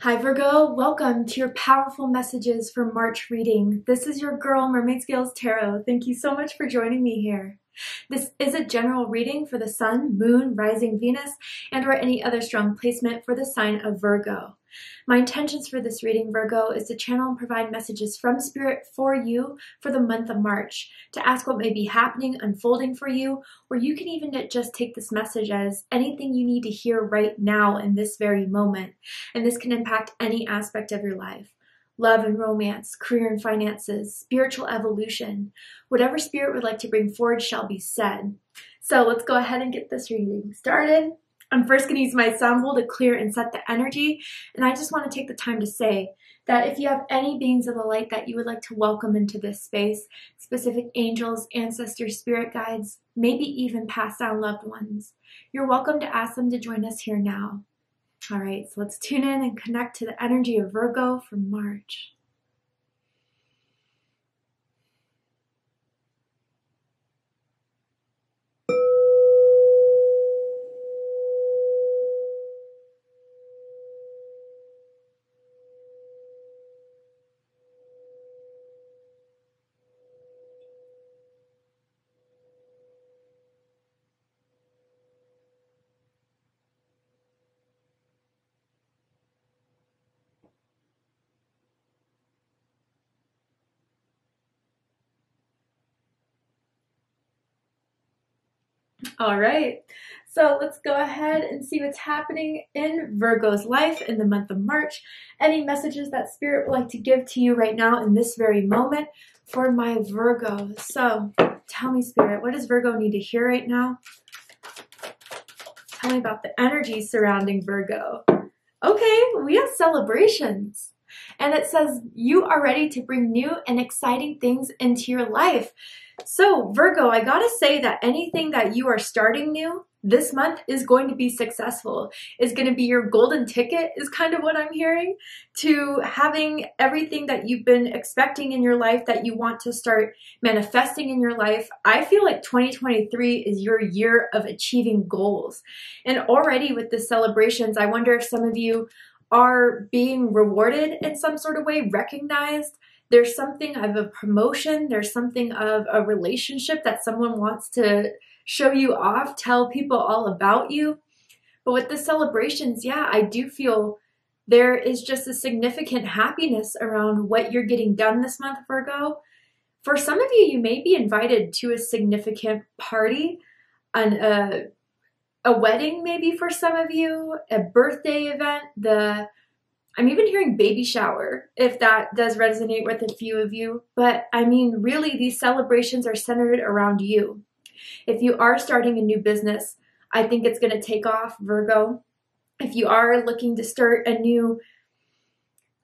Hi Virgo, welcome to your powerful messages for March reading. This is your girl Mermaid Scales Tarot. Thank you so much for joining me here. This is a general reading for the Sun, Moon, Rising Venus, and or any other strong placement for the sign of Virgo. My intentions for this reading, Virgo, is to channel and provide messages from Spirit for you for the month of March, to ask what may be happening, unfolding for you, or you can even just take this message as anything you need to hear right now in this very moment. And this can impact any aspect of your life. Love and romance, career and finances, spiritual evolution. Whatever Spirit would like to bring forward shall be said. So let's go ahead and get this reading started. I'm first going to use my sound bowl to clear and set the energy, and I just want to take the time to say that if you have any beings of the light that you would like to welcome into this space, specific angels, ancestors, spirit guides, maybe even passed down loved ones, you're welcome to ask them to join us here now. All right, so let's tune in and connect to the energy of Virgo for March. All right, so let's go ahead and see what's happening in Virgo's life in the month of March. Any messages that Spirit would like to give to you right now in this very moment for my Virgo. So tell me, Spirit, what does Virgo need to hear right now? Tell me about the energy surrounding Virgo. Okay, we have celebrations. And it says you are ready to bring new and exciting things into your life. So Virgo, I gotta say that anything that you are starting new this month is going to be successful. Is going to be your golden ticket is kind of what I'm hearing to having everything that you've been expecting in your life that you want to start manifesting in your life. I feel like 2023 is your year of achieving goals. And already with the celebrations, I wonder if some of you are being rewarded in some sort of way, recognized. There's something of a promotion, there's something of a relationship that someone wants to show you off, tell people all about you. But with the celebrations, yeah, I do feel there is just a significant happiness around what you're getting done this month, Virgo. For some of you, you may be invited to a significant party, a wedding maybe for some of you, a birthday event, I'm even hearing baby shower, if that does resonate with a few of you. But I mean, really, these celebrations are centered around you. If you are starting a new business, I think it's going to take off, Virgo. If you are looking to start a new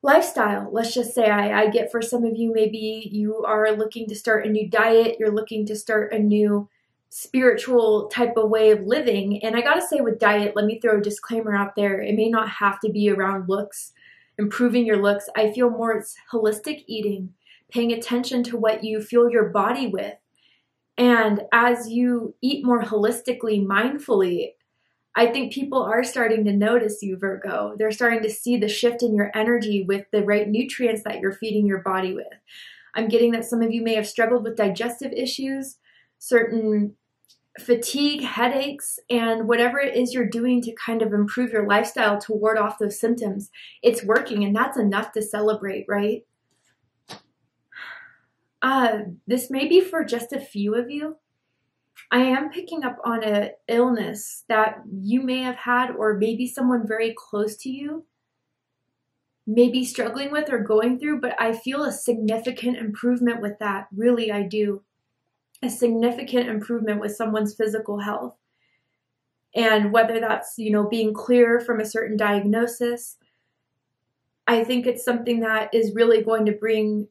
lifestyle, let's just say, I get for some of you, maybe you are looking to start a new diet, you're looking to start a new spiritual type of way of living. And I gotta say with diet, let me throw a disclaimer out there. It may not have to be around looks, improving your looks. I feel more it's holistic eating, paying attention to what you fuel your body with. And as you eat more holistically, mindfully, I think people are starting to notice you, Virgo. They're starting to see the shift in your energy with the right nutrients that you're feeding your body with. I'm getting that some of you may have struggled with digestive issues, certain fatigue, headaches, and whatever it is you're doing to kind of improve your lifestyle to ward off those symptoms, it's working, and that's enough to celebrate, right? This may be for just a few of you. I am picking up on an illness that you may have had, or maybe someone very close to you may be struggling with or going through, but I feel a significant improvement with that. Really, I do. A significant improvement with someone's physical health. And whether that's, being clear from a certain diagnosis, I think it's something that is really going to bring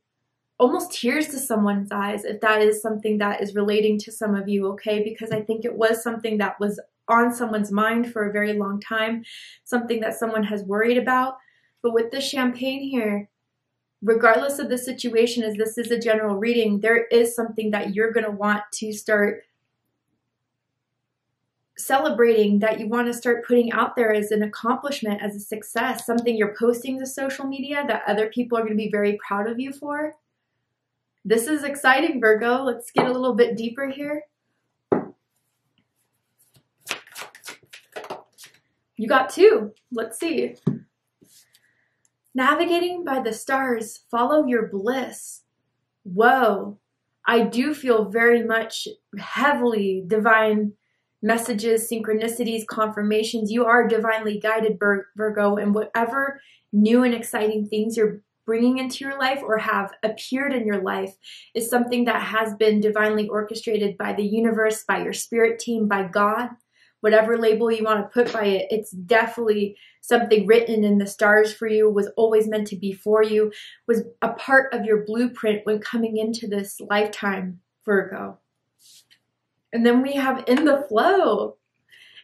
almost tears to someone's eyes if that is something that is relating to some of you, okay? Because I think it was something that was on someone's mind for a very long time, something that someone has worried about. But with the champagne here, regardless of the situation, as this is a general reading, there is something that you're going to want to start celebrating that you want to start putting out there as an accomplishment, as a success, something you're posting to social media that other people are going to be very proud of you for. This is exciting, Virgo. Let's get a little bit deeper here. You got 2. Let's see. Navigating by the stars, follow your bliss. Whoa. I do feel very much heavily divine messages, synchronicities, confirmations. You are divinely guided, Virgo, and whatever new and exciting things you're bringing into your life or have appeared in your life is something that has been divinely orchestrated by the universe, by your spirit team, by God. Whatever label you want to put by it, it's definitely something written in the stars for you, was always meant to be for you, was a part of your blueprint when coming into this lifetime, Virgo. And then we have in the flow.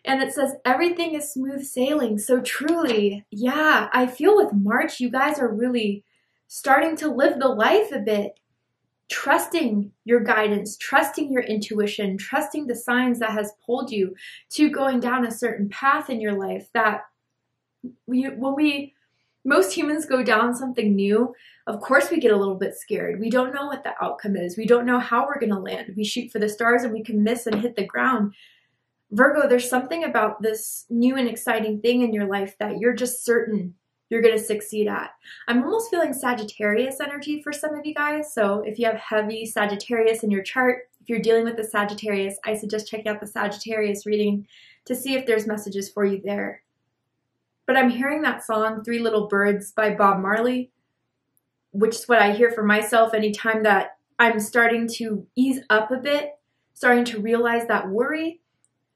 And it says everything is smooth sailing. So truly, yeah, I feel with March, you guys are really starting to live the life a bit. Trusting your guidance, trusting your intuition, trusting the signs that has pulled you to going down a certain path in your life. That most humans go down something new, of course we get a little bit scared. We don't know what the outcome is. We don't know how we're going to land. We shoot for the stars and we can miss and hit the ground. Virgo, there's something about this new and exciting thing in your life that you're just certain you're going to succeed at. I'm almost feeling Sagittarius energy for some of you guys. So if you have heavy Sagittarius in your chart, if you're dealing with the Sagittarius, I suggest checking out the Sagittarius reading to see if there's messages for you there. But I'm hearing that song, 3 Little Birds by Bob Marley, which is what I hear for myself anytime that I'm starting to ease up a bit, starting to realize that worry,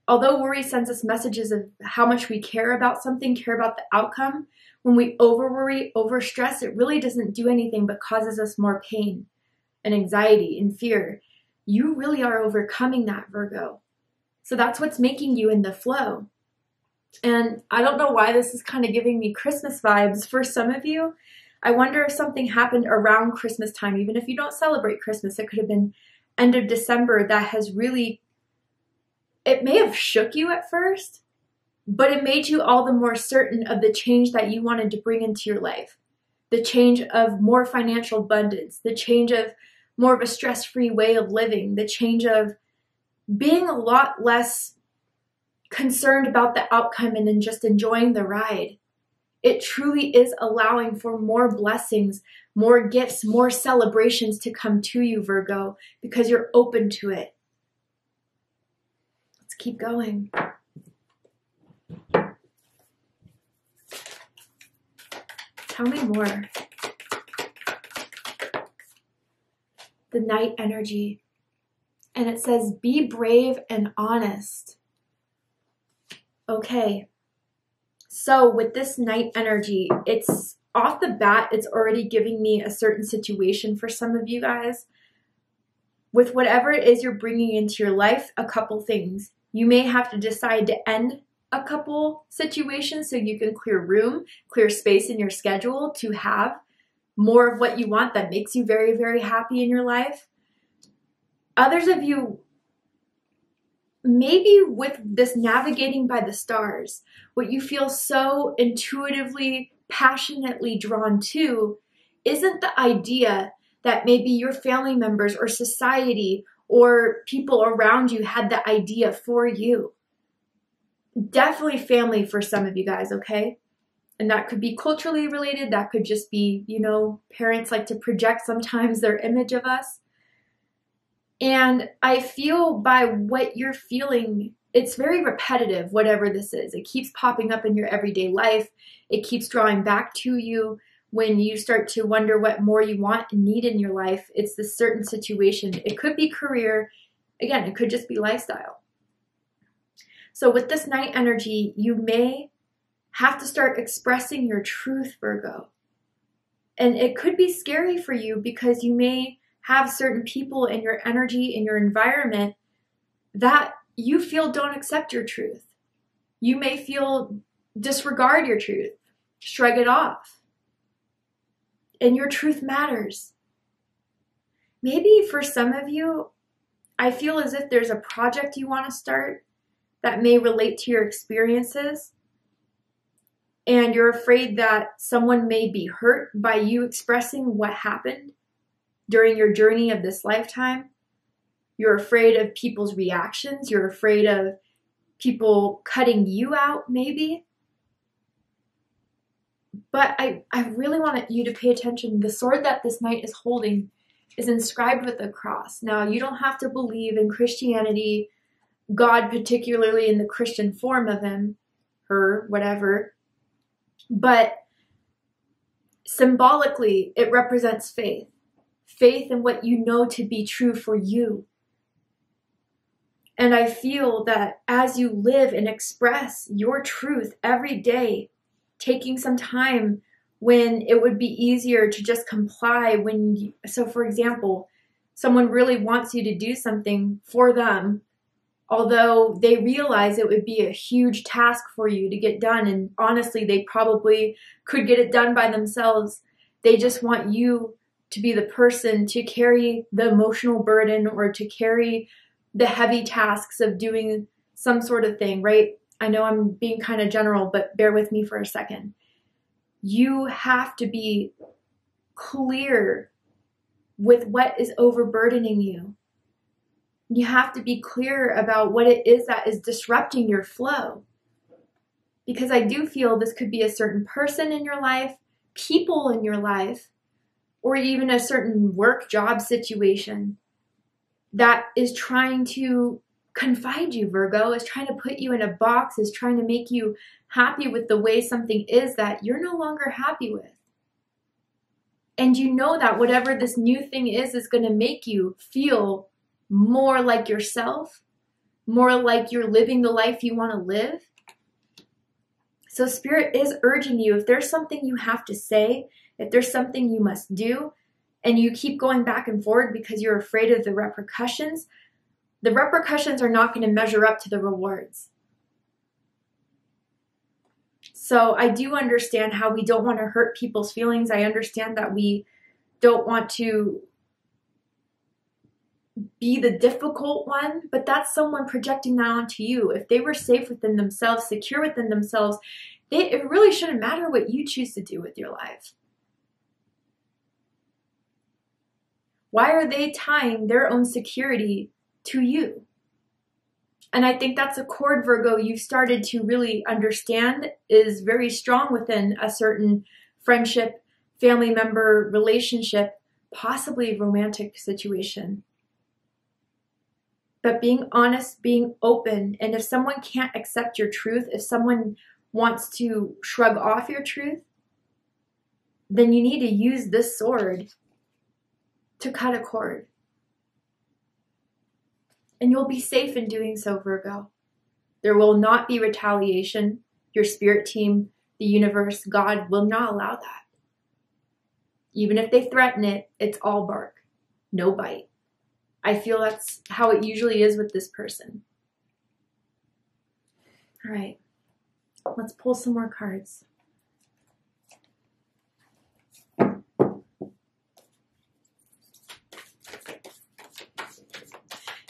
although worry sends us messages of how much we care about something, care about the outcome, when we over-worry, over-stress, it really doesn't do anything but causes us more pain and anxiety and fear. You really are overcoming that, Virgo. So that's what's making you in the flow. And I don't know why this is kind of giving me Christmas vibes for some of you. I wonder if something happened around Christmas time, even if you don't celebrate Christmas. It could have been end of December that has really, it may have shook you at first, but it made you all the more certain of the change that you wanted to bring into your life. The change of more financial abundance, the change of more of a stress-free way of living, the change of being a lot less concerned about the outcome and then just enjoying the ride. It truly is allowing for more blessings, more gifts, more celebrations to come to you, Virgo, because you're open to it. Let's keep going. Tell me more. The Night energy. And it says, be brave and honest. Okay. So with this Night energy, it's off the bat, it's already giving me a certain situation for some of you guys. With whatever it is you're bringing into your life, a couple things. You may have to decide to end a couple situations so you can clear room, clear space in your schedule to have more of what you want that makes you very, very happy in your life. Others of you, maybe with this navigating by the stars, what you feel so intuitively, passionately drawn to isn't the idea that maybe your family members or society or people around you had the idea for you. Definitely family for some of you guys, okay? And that could be culturally related. That could just be, you know, parents like to project sometimes their image of us. And I feel by what you're feeling, it's very repetitive, whatever this is. It keeps popping up in your everyday life. It keeps drawing back to you when you start to wonder what more you want and need in your life. It's this certain situation. It could be career. Again, it could just be lifestyle. So with this Night energy, you may have to start expressing your truth, Virgo. And it could be scary for you because you may have certain people in your energy, in your environment that you feel don't accept your truth. You may feel disregard your truth, shrug it off. And your truth matters. Maybe for some of you, I feel as if there's a project you want to start that may relate to your experiences, and you're afraid that someone may be hurt by you expressing what happened during your journey of this lifetime. You're afraid of people's reactions. You're afraid of people cutting you out, maybe. But I really want you to pay attention. The sword that this knight is holding is inscribed with a cross. Now, you don't have to believe in Christianity, God, particularly in the Christian form of him, her, whatever. But symbolically, it represents faith. Faith in what you know to be true for you. And I feel that as you live and express your truth every day, taking some time when it would be easier to just comply so for example, someone really wants you to do something for them, although they realize it would be a huge task for you to get done, and honestly, they probably could get it done by themselves. They just want you to be the person to carry the emotional burden or to carry the heavy tasks of doing some sort of thing, right? I know I'm being kind of general, but bear with me for a second. You have to be clear with what is overburdening you. You have to be clear about what it is that is disrupting your flow. Because I do feel this could be a certain person in your life, people in your life, or even a certain work job situation that is trying to confine you, Virgo, is trying to put you in a box, is trying to make you happy with the way something is that you're no longer happy with. And you know that whatever this new thing is going to make you feel more like yourself, more like you're living the life you want to live. So Spirit is urging you, if there's something you have to say, if there's something you must do, and you keep going back and forward because you're afraid of the repercussions are not going to measure up to the rewards. So I do understand how we don't want to hurt people's feelings. I understand that we don't want to be the difficult one, but that's someone projecting that onto you. If they were safe within themselves, secure within themselves, it really shouldn't matter what you choose to do with your life. Why are they tying their own security to you? And I think that's a chord, Virgo, you've started to really understand is very strong within a certain friendship, family member relationship, possibly romantic situation. But being honest, being open, and if someone can't accept your truth, if someone wants to shrug off your truth, then you need to use this sword to cut a cord. And you'll be safe in doing so, Virgo. There will not be retaliation. Your spirit team, the universe, God will not allow that. Even if they threaten it, it's all bark, no bite. I feel that's how it usually is with this person. All right, let's pull some more cards.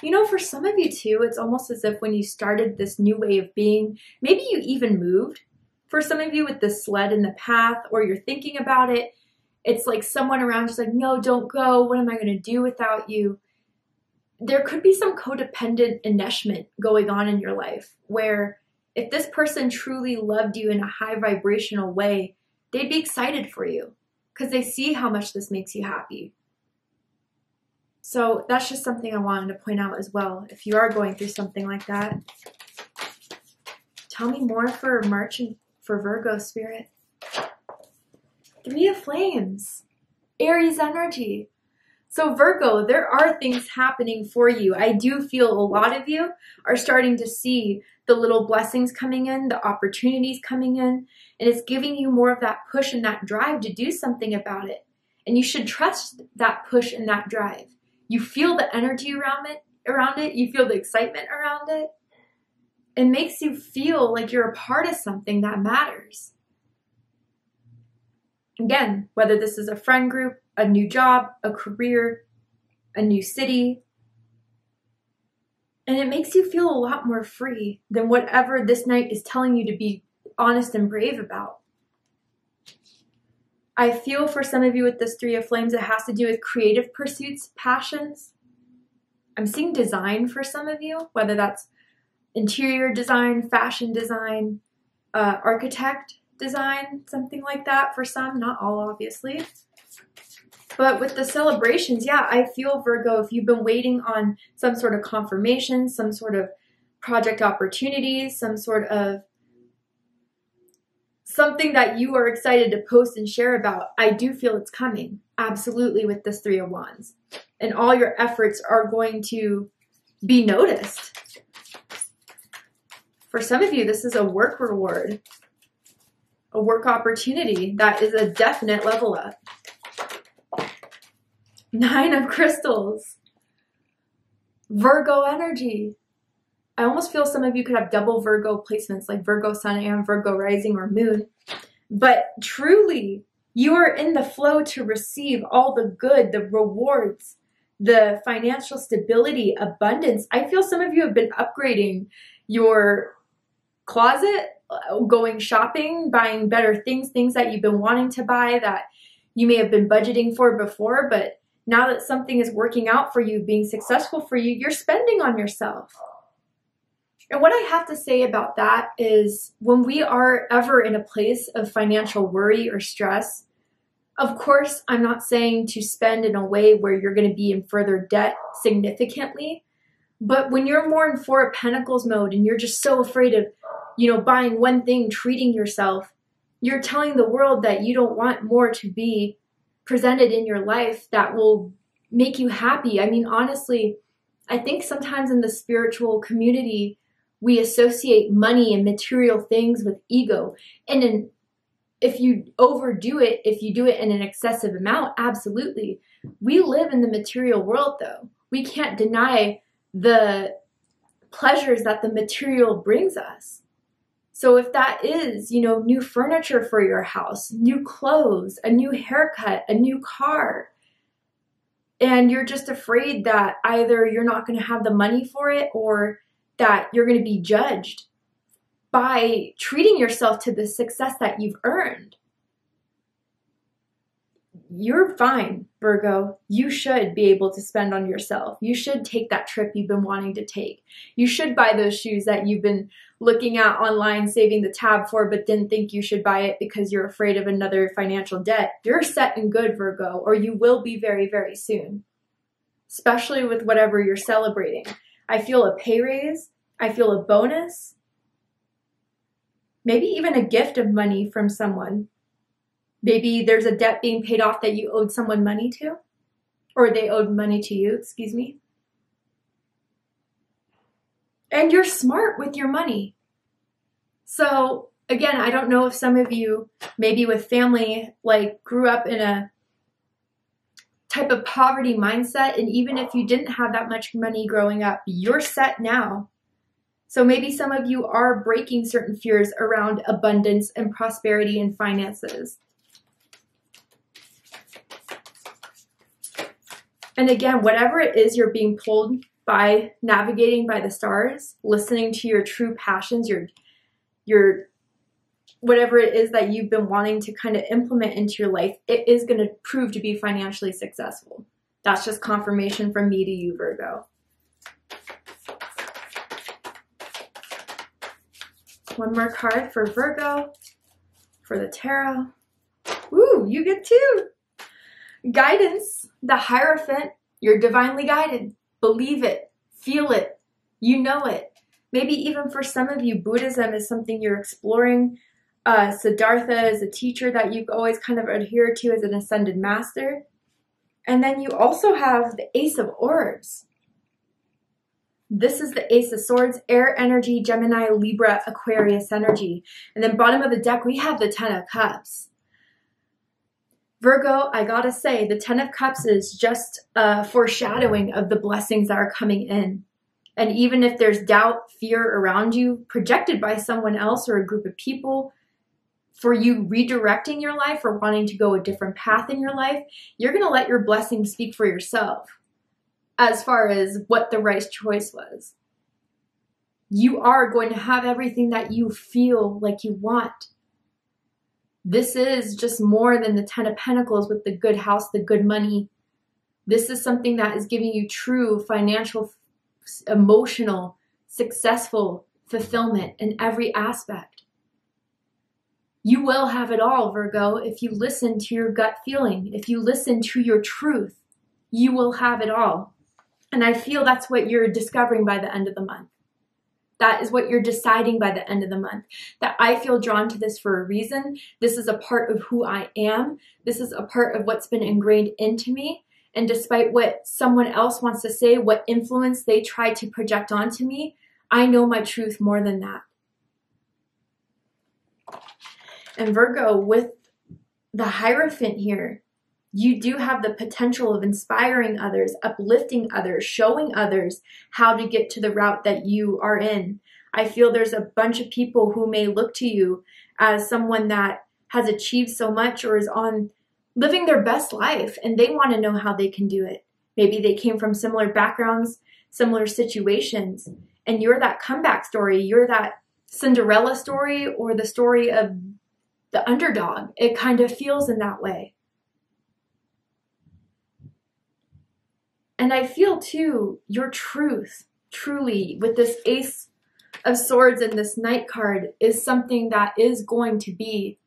You know, for some of you too, it's almost as if when you started this new way of being, maybe you even moved. For some of you with the sled in the path, or you're thinking about it, it's like someone around just like, no, don't go. What am I going to do without you? There could be some codependent enmeshment going on in your life where if this person truly loved you in a high vibrational way, they'd be excited for you because they see how much this makes you happy. So that's just something I wanted to point out as well. If you are going through something like that, tell me more for March and for Virgo, Spirit. 3 of Flames, Aries energy. So Virgo, there are things happening for you. I do feel a lot of you are starting to see the little blessings coming in, the opportunities coming in, and it's giving you more of that push and that drive to do something about it. And you should trust that push and that drive. You feel the energy around it. You feel the excitement around it. It makes you feel like you're a part of something that matters. Again, whether this is a friend group, a new job, a career, a new city, And it makes you feel a lot more free than whatever this night is telling you to be honest and brave about. I feel for some of you with this Three of Flames, it has to do with creative pursuits, passions. I'm seeing design for some of you, whether that's interior design, fashion design, architect design, something like that for some, not all obviously. But with the celebrations, yeah, I feel, Virgo, if you've been waiting on some sort of confirmation, some sort of project opportunities, some sort of something that you are excited to post and share about, I do feel it's coming. Absolutely, with this Three of Wands. And all your efforts are going to be noticed. For some of you, this is a work reward, a work opportunity that is a definite level up. Nine of Crystals. Virgo energy. I almost feel some of you could have double Virgo placements, like Virgo Sun and Virgo Rising or Moon. But truly, you are in the flow to receive all the good, the rewards, the financial stability, abundance. I feel some of you have been upgrading your closet, going shopping, buying better things, things that you've been wanting to buy that you may have been budgeting for before, but now that something is working out for you, being successful for you, you're spending on yourself. And what I have to say about that is when we are ever in a place of financial worry or stress, of course, I'm not saying to spend in a way where you're going to be in further debt significantly, but when you're more in Four of Pentacles mode and you're just so afraid of, buying one thing, treating yourself, you're telling the world that you don't want more to be presented in your life that will make you happy. I mean, honestly, I think sometimes in the spiritual community, we associate money and material things with ego. And if you overdo it, if you do it in an excessive amount, absolutely. We live in the material world, though. We can't deny the pleasures that the material brings us. So if that is, new furniture for your house, new clothes, a new haircut, a new car, and you're just afraid that either you're not going to have the money for it or that you're going to be judged by treating yourself to the success that you've earned, you're fine, Virgo. You should be able to spend on yourself. You should take that trip you've been wanting to take. You should buy those shoes that you've been looking at online, saving the tab for, but didn't think you should buy it because you're afraid of another financial debt. You're set and good, Virgo, or you will be very, very soon, especially with whatever you're celebrating. I feel a pay raise. I feel a bonus. Maybe even a gift of money from someone. Maybe there's a debt being paid off that you owed someone money to, or they owed money to you, excuse me. And you're smart with your money. So again, I don't know if some of you, maybe with family, grew up in a type of poverty mindset. And even if you didn't have that much money growing up, you're set now. So maybe some of you are breaking certain fears around abundance and prosperity and finances. And again, whatever it is you're being pulled by, navigating by the stars, listening to your true passions, your whatever it is that you've been wanting to kind of implement into your life, it is going to prove to be financially successful. That's just confirmation from me to you, Virgo. One more card for Virgo, for the tarot. Ooh, you get two. Guidance, the Hierophant, you're divinely guided. Believe it, feel it, you know it. Maybe even for some of you, Buddhism is something you're exploring. Siddhartha is a teacher that you've always kind of adhered to as an ascended master. And then you also have the Ace of Orbs. This is the Ace of Swords, air energy, Gemini, Libra, Aquarius energy. And then bottom of the deck, we have the Ten of Cups. Virgo, I gotta say, the Ten of Cups is just a foreshadowing of the blessings that are coming in. And even if there's doubt, fear around you, projected by someone else or a group of people, for you redirecting your life or wanting to go a different path in your life, you're gonna let your blessings speak for yourself as far as what the right choice was. You are going to have everything that you feel like you want. This is just more than the 10 of Pentacles with the good house, the good money. This is something that is giving you true financial, emotional, successful fulfillment in every aspect. You will have it all, Virgo, if you listen to your gut feeling, if you listen to your truth, you will have it all. And I feel that's what you're discovering by the end of the month. That is what you're deciding by the end of the month. That I feel drawn to this for a reason. This is a part of who I am. This is a part of what's been ingrained into me. And despite what someone else wants to say, what influence they try to project onto me, I know my truth more than that. And Virgo, with the Hierophant here, you do have the potential of inspiring others, uplifting others, showing others how to get to the route that you are in. I feel there's a bunch of people who may look to you as someone that has achieved so much or is on living their best life, and they want to know how they can do it. Maybe they came from similar backgrounds, similar situations, and you're that comeback story. You're that Cinderella story or the story of the underdog. It kind of feels in that way. And I feel too, your truth, truly, with this Ace of Swords and this Knight card is something that is going to be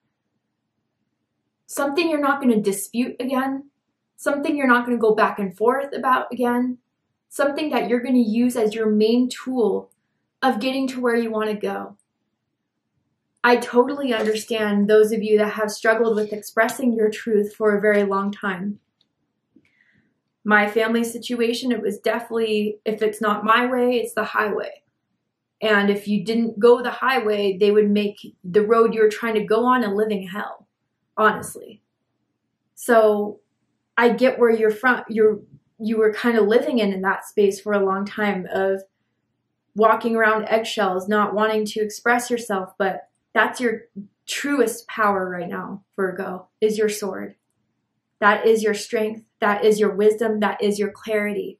something you're not going to dispute again, something you're not going to go back and forth about again, something that you're going to use as your main tool of getting to where you want to go. I totally understand those of you that have struggled with expressing your truth for a very long time. My family situation, it was definitely, if it's not my way, it's the highway. And if you didn't go the highway, they would make the road you're trying to go on a living hell, honestly. So I get where you're from. You were kind of living in that space for a long time of walking around eggshells, not wanting to express yourself, but that's your truest power right now, Virgo, is your sword. That is your strength. That is your wisdom. That is your clarity.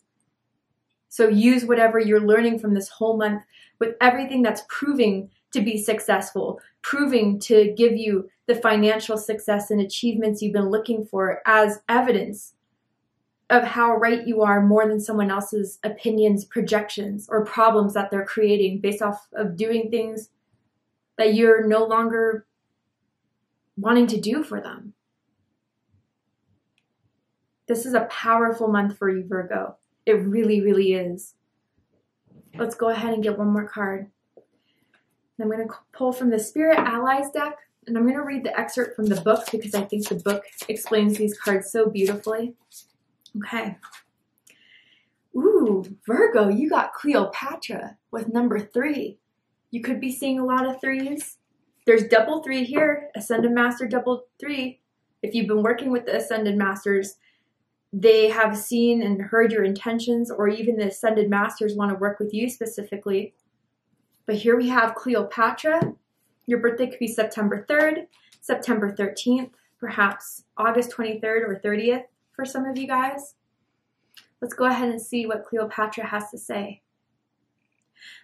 So use whatever you're learning from this whole month with everything that's proving to be successful, proving to give you the financial success and achievements you've been looking for as evidence of how right you are more than someone else's opinions, projections, or problems that they're creating based off of doing things that you're no longer wanting to do for them. This is a powerful month for you, Virgo. It really, really is. Let's go ahead and get one more card. I'm going to pull from the Spirit Allies deck, and I'm going to read the excerpt from the book because I think the book explains these cards so beautifully. Okay. Ooh, Virgo, you got Cleopatra with number 3. You could be seeing a lot of 3s. There's double 3 here, Ascended Master double 3. If you've been working with the Ascended Masters, they have seen and heard your intentions, or even the Ascended Masters want to work with you specifically. But here we have Cleopatra. Your birthday could be September 3rd, September 13th, perhaps August 23rd or 30th for some of you guys. Let's go ahead and see what Cleopatra has to say.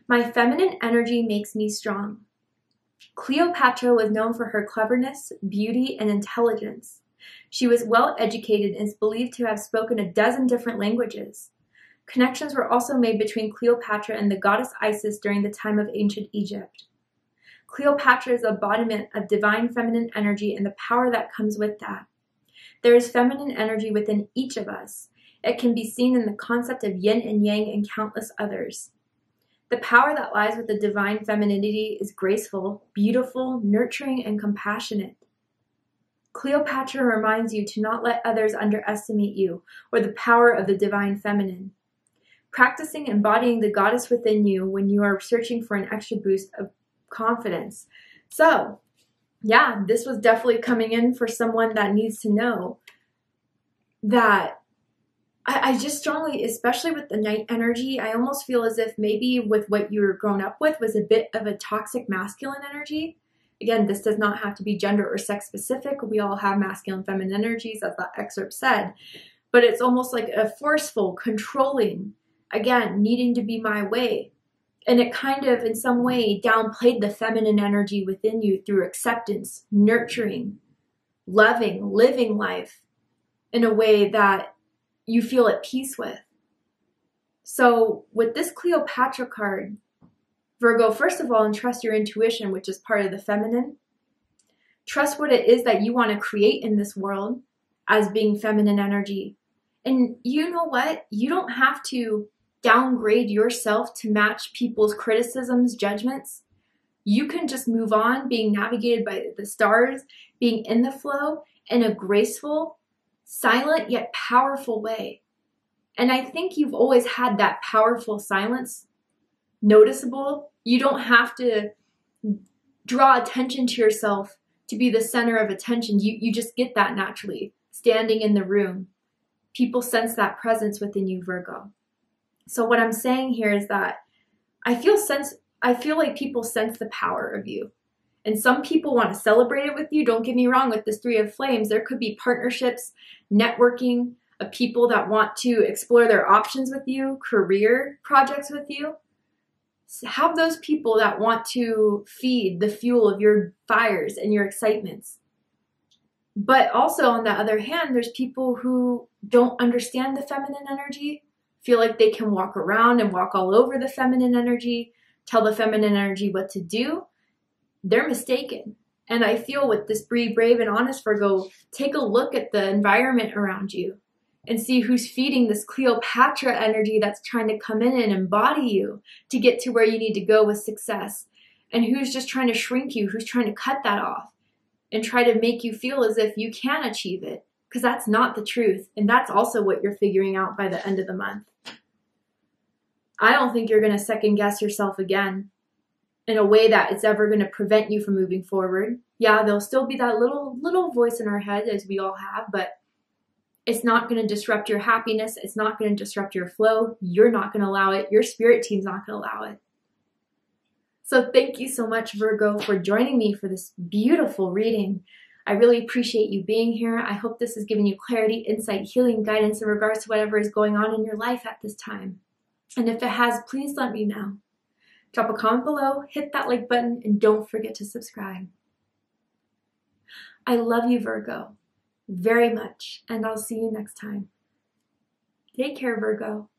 My feminine energy makes me strong. Cleopatra was known for her cleverness, beauty, and intelligence. She was well educated and is believed to have spoken a dozen different languages. Connections were also made between Cleopatra and the goddess Isis during the time of ancient Egypt. Cleopatra is the embodiment of divine feminine energy and the power that comes with that. There is feminine energy within each of us. It can be seen in the concept of yin and yang and countless others. The power that lies with the divine femininity is graceful, beautiful, nurturing, and compassionate. Cleopatra reminds you to not let others underestimate you or the power of the divine feminine. Practicing embodying the goddess within you when you are searching for an extra boost of confidence. So, yeah, this was definitely coming in for someone that needs to know that I just strongly, especially with the Knight energy, I almost feel as if maybe with what you were grown up with was a bit of a toxic masculine energy. Again, this does not have to be gender or sex specific. We all have masculine and feminine energies, as that excerpt said. But it's almost like a forceful, controlling, again, needing to be my way. And it kind of, in some way, downplayed the feminine energy within you through acceptance, nurturing, loving, living life in a way that you feel at peace with. So with this Cleopatra card, Virgo, first of all, entrust your intuition, which is part of the feminine. Trust what it is that you want to create in this world as being feminine energy. And you know what? You don't have to downgrade yourself to match people's criticisms, judgments. You can just move on, being navigated by the stars, being in the flow in a graceful, silent, yet powerful way. And I think you've always had that powerful silence noticeable. You don't have to draw attention to yourself to be the center of attention. You just get that naturally, standing in the room. People sense that presence within you, Virgo. So what I'm saying here is that I feel like people sense the power of you. And some people want to celebrate it with you. Don't get me wrong, with this Three of Flames, there could be partnerships, networking of people that want to explore their options with you, career projects with you. Have those people that want to feed the fuel of your fires and your excitements. But also, on the other hand, there's people who don't understand the feminine energy, feel like they can walk around and walk all over the feminine energy, tell the feminine energy what to do. They're mistaken. And I feel with this Be Brave and Honest, Virgo, take a look at the environment around you and see who's feeding this Cleopatra energy that's trying to come in and embody you to get to where you need to go with success, and who's just trying to shrink you, who's trying to cut that off and try to make you feel as if you can achieve it, because that's not the truth. And that's also what you're figuring out by the end of the month. I don't think you're going to second guess yourself again in a way that it's ever going to prevent you from moving forward. Yeah, there'll still be that little voice in our head, as we all have, but it's not going to disrupt your happiness. It's not going to disrupt your flow. You're not going to allow it. Your spirit team's not going to allow it. So thank you so much, Virgo, for joining me for this beautiful reading. I really appreciate you being here. I hope this has given you clarity, insight, healing, guidance in regards to whatever is going on in your life at this time. And if it has, please let me know. Drop a comment below, hit that like button, and don't forget to subscribe. I love you, Virgo, very much, and I'll see you next time. Take care, Virgo.